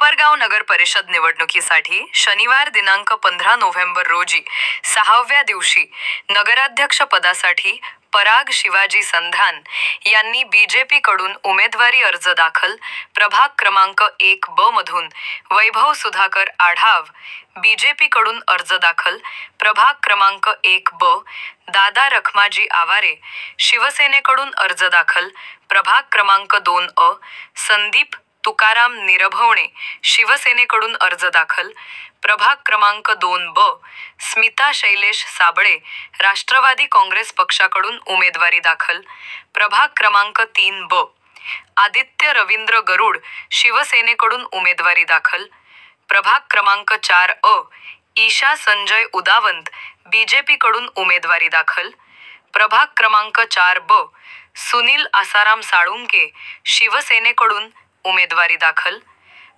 कोपरगाव नगर परिषद निवडणुकीसाठी शनिवार दिनांक 15 नोव्हेंबर रोजी 6व्या दिवशी नगराध्यक्ष पदासाठी पराग शिवाजी संधान यांनी बीजेपी कडून उमेदवारी अर्ज दाखल. प्रभाग क्रमांक 1 ब मधून वैभव सुधाकर आढाव बीजेपी कडून अर्ज दाखल. प्रभाग क्रमांक 1 ब दादा रखमाजी आवारे शिवसेनेकडून अर्ज दाखल. प्रभाग क्रमांक 2 अ संदीप तुकाराम निरभवणे शिवसेनेकडून अर्ज दाखल. प्रभाग क्रमांक 2 ब स्मिता शैलेश साबळे राष्ट्रवादी काँग्रेस पक्षाकडून उमेदवारी दाखल. प्रभाग क्रमांक 3 ब आदित्य रवींद्र गरुड शिवसेनेकडून उमेदवारी दाखल. प्रभाग क्रमांक 4 अ ईशा संजय उदावंत बीजेपी कडून उमेदवारी दाखल. प्रभाग क्रमांक 4 ब सुनील आसाराम साळुंके शिवसेनेकडून उमेदवारी दाखल.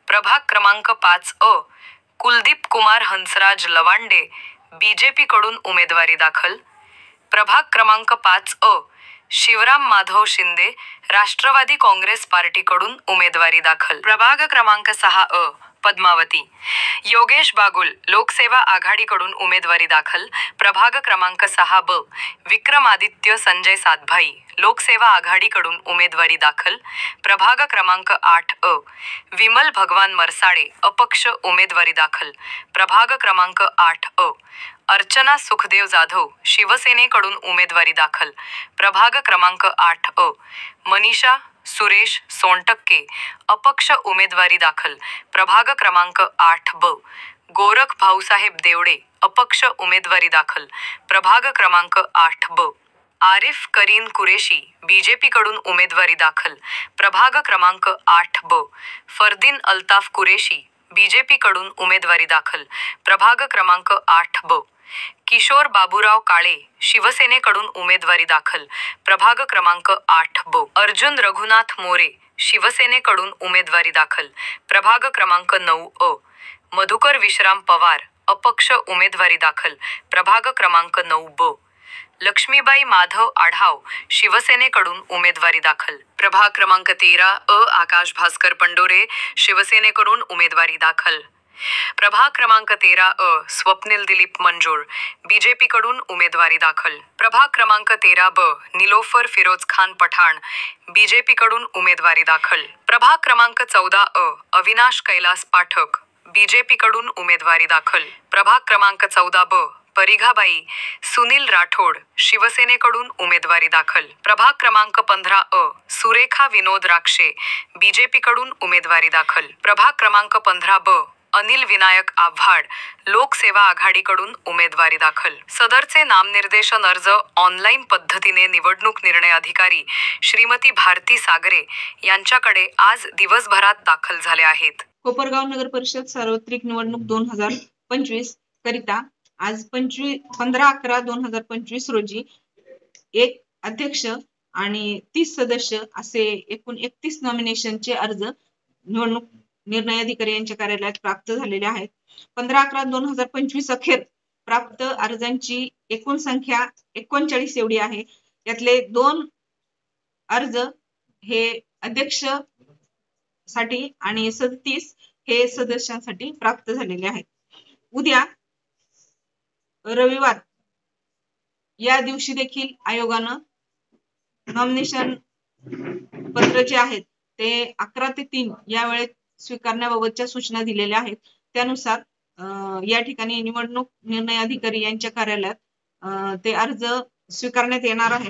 प्रभाग क्रमांक 5 अ कुलदीप कुमार हंसराज लवांडे बीजेपी कडून उमेदवारी दाखल. प्रभाग क्रमांक 5 अ शिवराम माधव शिंदे राष्ट्रवादी काँग्रेस पार्टीकडून उमेदवारी दाखल. प्रभाग क्रमांक 6 अ पद्मावती योगेश बागुल लोकसेवा आघाडीकडून उमेदवारी दाखल. प्रभाग क्रमांक 6 ब विक्रमादित्य संजय सातभाई लोकसेवा आघाडीकडून उमेदवारी दाखल. प्रभाग क्रमांक 8 अ विमल भगवान मरसाळे अपक्ष उमेदवारी दाखल. प्रभाग क्रमांक 8 अ अर्चना सुखदेव जाधव शिवसेनेकडून उमेदवारी दाखल. प्रभाग क्रमांक 8 अ मनीषा सुरेश सोनटक्के अपक्ष उमेदवारी दाखल. प्रभाग क्रमांक 8 ब गोरख भाऊसाहेब देवडे अपक्ष उमेदवारी दाखल. प्रभाग क्रमांक 8 ब आरिफ करीन कुरेशी बीजेपी कडून उमेदवारी दाखल. प्रभाग क्रमांक 8 ब फरदीन अल्ताफ कुरेशी बीजेपी कडून उमेदवारी दाखल. प्रभाग क्रमांक 8 ब किशोर बाबूराव काळे शिवसेनेकडून उमेदवारी दाखल. प्रभाग क्रमांक 8 ब अर्जुन रघुनाथ मोरे शिवसेनेकडून उमेदवारी दाखल. प्रभाग क्रमांक 9 अ मधुकर विश्राम पवार अपक्ष उमेदवारी दाखल. प्रभाग क्रमांक 9 ब लक्ष्मीबाई माधव आढाव शिवसेनेकडून उमेदवारी दाखल. प्रभाग क्रमांक 13 अ आकाश भास्कर पंडोरे शिवसेनेकडून उमेदवारी दाखल. प्रभाग क्रमांक 13 अ स्वप्नील दिलीप मंजूर बीजेपी कडून उमेदवारी दाखल. प्रभाग क्रमांक 13 ब निलोफर फिरोज खान पठाण बीजेपी कडून उमेदवारी दाखल. प्रभाग क्रमांक 14 अ अविनाश कैलास पाठक बीजेपी कडून उमेदवारी दाखल. प्रभाग क्रमांक 14 ब परिघाबाई सुनील राठोड शिवसेनेकडून उमेदवारी दाखल. प्रभाग क्रमांक 15 अ सुरेखा विनोद राक्षे बीजेपी कडून उमेदवारी दाखल. प्रभाग क्रमांक 15 ब अनिल विनायक आव्हाड लोकसेवा आघाडीकडून उमेदवारी दाखल. सदरचे नामनिर्देशन अर्ज ऑनलाईन पद्धतीने निवडणूक निर्णय अधिकारी श्रीमती भारती सागरे यांच्याकडे आज दिवसभरात दाखल झाले आहेत. कोपरगाव नगर परिषद सार्वत्रिक निवडणूक 2025 करिता आज 15/11/2025 रोजी एक अध्यक्ष आणि 30 सदस्य असे एकूण 31 नॉमिनेशनचे अर्ज निवडणूक निर्णय अधिकारी यांच्या कार्यालयात प्राप्त झालेले आहेत. 15/11/2025 अखेर प्राप्त अर्जांची एकूण संख्या 39 एवढी आहे. यातले 2 अर्ज हे अध्यक्ष साठी आणि 37 हे सदस्यांसाठी प्राप्त झालेले आहेत. उद्या रविवार या दिवशी देखील आयोगानं नॉमिनेशन पत्र जे आहेत ते 11 ते 3 या वेळेत स्वीकारण्याबाबतच्या सूचना दिलेल्या आहेत. त्यानुसार या ठिकाणी निवडणूक निर्णय अधिकारी यांच्या कार्यालयात ते अर्ज स्वीकारण्यात येणार आहेत.